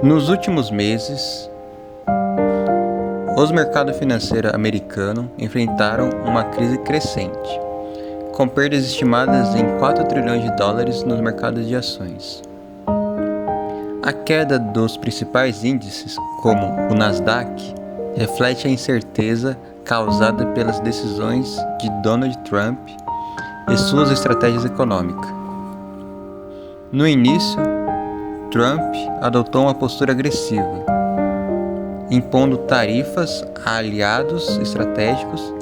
Nos últimos meses, os mercados financeiros americanos enfrentaram uma crise crescente, com perdas estimadas em 4 trilhões de dólares nos mercados de ações. A queda dos principais índices, como o Nasdaq, reflete a incerteza causada pelas decisões de Donald Trump e suas estratégias econômicas. No início, Trump adotou uma postura agressiva, impondo tarifas a aliados estratégicos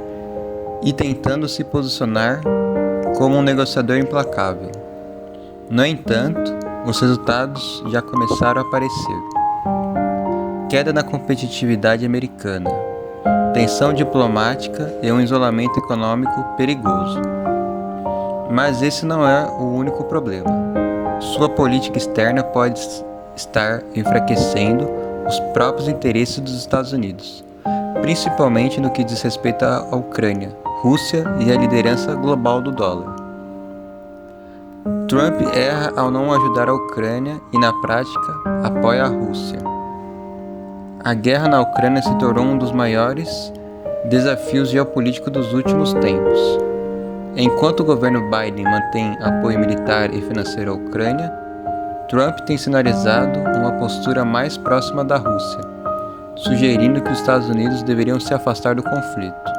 e tentando se posicionar como um negociador implacável. No entanto, os resultados já começaram a aparecer. Queda na competitividade americana, tensão diplomática e um isolamento econômico perigoso. Mas esse não é o único problema. Sua política externa pode estar enfraquecendo os próprios interesses dos Estados Unidos, principalmente no que diz respeito à Ucrânia, Rússia e à liderança global do dólar. Trump erra ao não ajudar a Ucrânia e, na prática, apoia a Rússia. A guerra na Ucrânia se tornou um dos maiores desafios geopolíticos dos últimos tempos. Enquanto o governo Biden mantém apoio militar e financeiro à Ucrânia, Trump tem sinalizado uma postura mais próxima da Rússia, sugerindo que os Estados Unidos deveriam se afastar do conflito.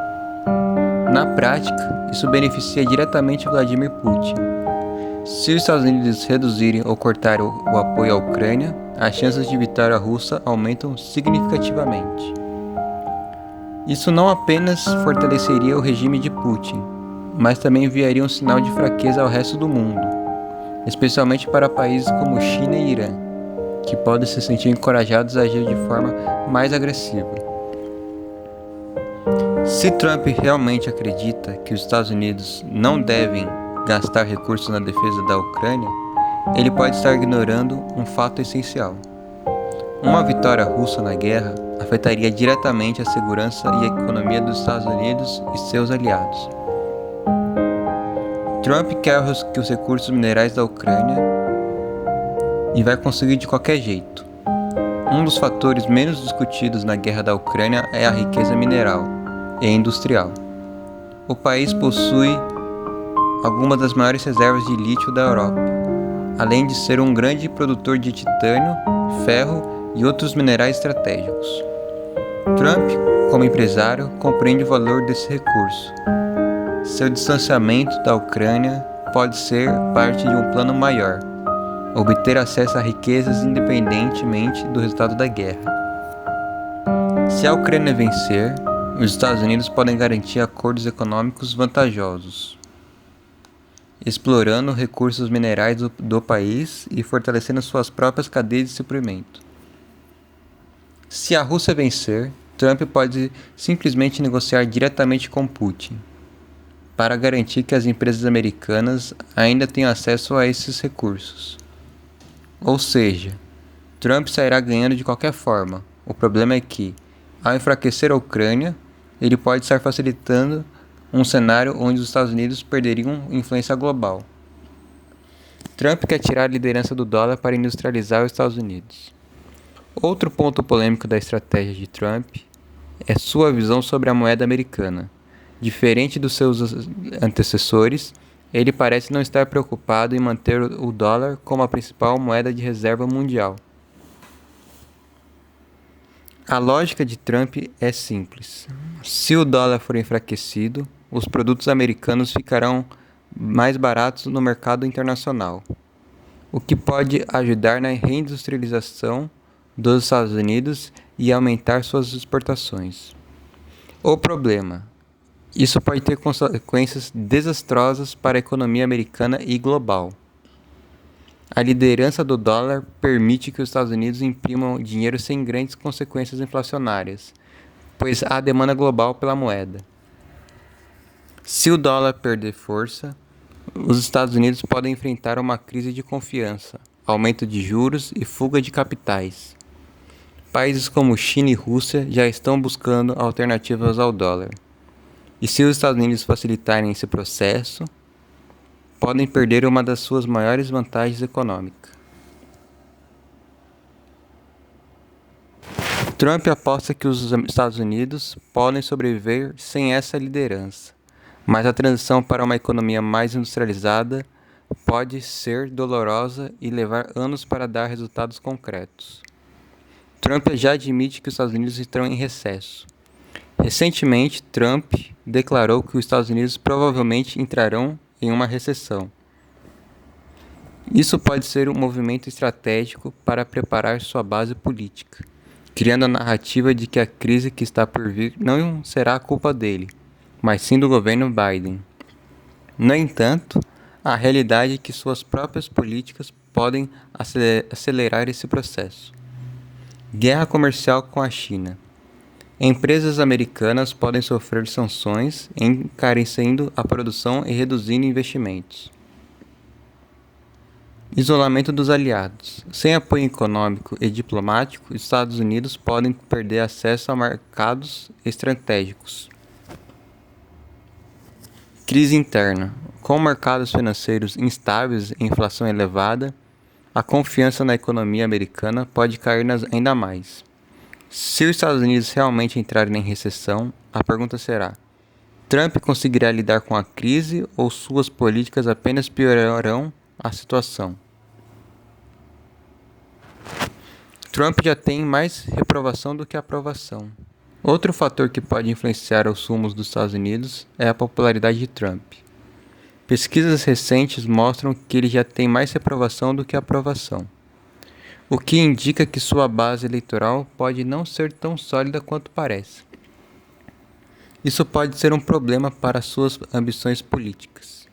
Na prática, isso beneficia diretamente Vladimir Putin. Se os Estados Unidos reduzirem ou cortarem o apoio à Ucrânia, as chances de vitória russa aumentam significativamente. Isso não apenas fortaleceria o regime de Putin, mas também enviaria um sinal de fraqueza ao resto do mundo, especialmente para países como China e Irã, que podem se sentir encorajados a agir de forma mais agressiva. Se Trump realmente acredita que os Estados Unidos não devem gastar recursos na defesa da Ucrânia, ele pode estar ignorando um fato essencial. Uma vitória russa na guerra afetaria diretamente a segurança e a economia dos Estados Unidos e seus aliados. Trump quer que os recursos minerais da Ucrânia e vai conseguir de qualquer jeito. Um dos fatores menos discutidos na guerra da Ucrânia é a riqueza mineral e industrial. O país possui algumas das maiores reservas de lítio da Europa, além de ser um grande produtor de titânio, ferro e outros minerais estratégicos. Trump, como empresário, compreende o valor desse recurso. Seu distanciamento da Ucrânia pode ser parte de um plano maior, obter acesso a riquezas independentemente do resultado da guerra. Se a Ucrânia vencer, os Estados Unidos podem garantir acordos econômicos vantajosos, explorando recursos minerais do país e fortalecendo suas próprias cadeias de suprimento. Se a Rússia vencer, Trump pode simplesmente negociar diretamente com Putin, para garantir que as empresas americanas ainda tenham acesso a esses recursos. Ou seja, Trump sairá ganhando de qualquer forma. O problema é que, ao enfraquecer a Ucrânia, ele pode estar facilitando um cenário onde os Estados Unidos perderiam influência global. Trump quer tirar a liderança do dólar para industrializar os Estados Unidos. Outro ponto polêmico da estratégia de Trump é sua visão sobre a moeda americana. Diferente dos seus antecessores, ele parece não estar preocupado em manter o dólar como a principal moeda de reserva mundial. A lógica de Trump é simples. Se o dólar for enfraquecido, os produtos americanos ficarão mais baratos no mercado internacional, o que pode ajudar na reindustrialização dos Estados Unidos e aumentar suas exportações. O problema: isso pode ter consequências desastrosas para a economia americana e global. A liderança do dólar permite que os Estados Unidos imprimam dinheiro sem grandes consequências inflacionárias, pois há demanda global pela moeda. Se o dólar perder força, os Estados Unidos podem enfrentar uma crise de confiança, aumento de juros e fuga de capitais. Países como China e Rússia já estão buscando alternativas ao dólar. E se os Estados Unidos facilitarem esse processo, podem perder uma das suas maiores vantagens econômicas. Trump aposta que os Estados Unidos podem sobreviver sem essa liderança, mas a transição para uma economia mais industrializada pode ser dolorosa e levar anos para dar resultados concretos. Trump já admite que os Estados Unidos estão em recesso. Recentemente, Trump declarou que os Estados Unidos provavelmente entrarão em uma recessão. Isso pode ser um movimento estratégico para preparar sua base política, criando a narrativa de que a crise que está por vir não será culpa dele, mas sim do governo Biden. No entanto, a realidade é que suas próprias políticas podem acelerar esse processo. Guerra comercial com a China. Empresas americanas podem sofrer sanções, encarecendo a produção e reduzindo investimentos. Isolamento dos aliados. Sem apoio econômico e diplomático, os Estados Unidos podem perder acesso a mercados estratégicos. Crise interna. Com mercados financeiros instáveis e inflação elevada, a confiança na economia americana pode cair ainda mais. Se os Estados Unidos realmente entrarem em recessão, a pergunta será: Trump conseguirá lidar com a crise ou suas políticas apenas piorarão a situação? Trump já tem mais reprovação do que aprovação. Outro fator que pode influenciar os rumos dos Estados Unidos é a popularidade de Trump. Pesquisas recentes mostram que ele já tem mais reprovação do que aprovação, o que indica que sua base eleitoral pode não ser tão sólida quanto parece. Isso pode ser um problema para suas ambições políticas,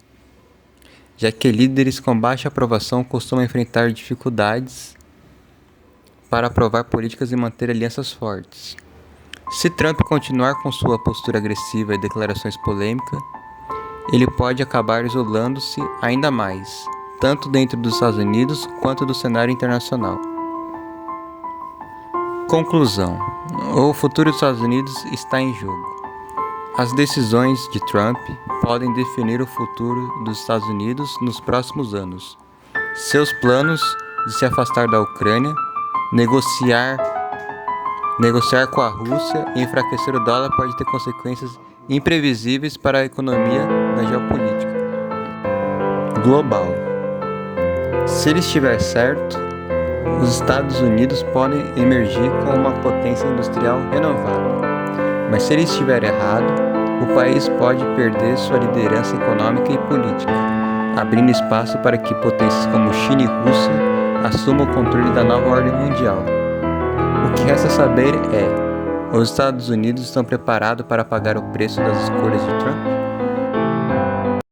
já que líderes com baixa aprovação costumam enfrentar dificuldades para aprovar políticas e manter alianças fortes. Se Trump continuar com sua postura agressiva e declarações polêmicas, ele pode acabar isolando-se ainda mais, tanto dentro dos Estados Unidos quanto do cenário internacional. Conclusão: o futuro dos Estados Unidos está em jogo. As decisões de Trump podem definir o futuro dos Estados Unidos nos próximos anos. Seus planos de se afastar da Ucrânia, negociar com a Rússia e enfraquecer o dólar pode ter consequências imprevisíveis para a economia da geopolítica global. Se ele estiver certo, os Estados Unidos podem emergir como uma potência industrial renovada. Mas se ele estiver errado, o país pode perder sua liderança econômica e política, abrindo espaço para que potências como China e Rússia assumam o controle da nova ordem mundial. O que resta saber é: os Estados Unidos estão preparados para pagar o preço das escolhas de Trump?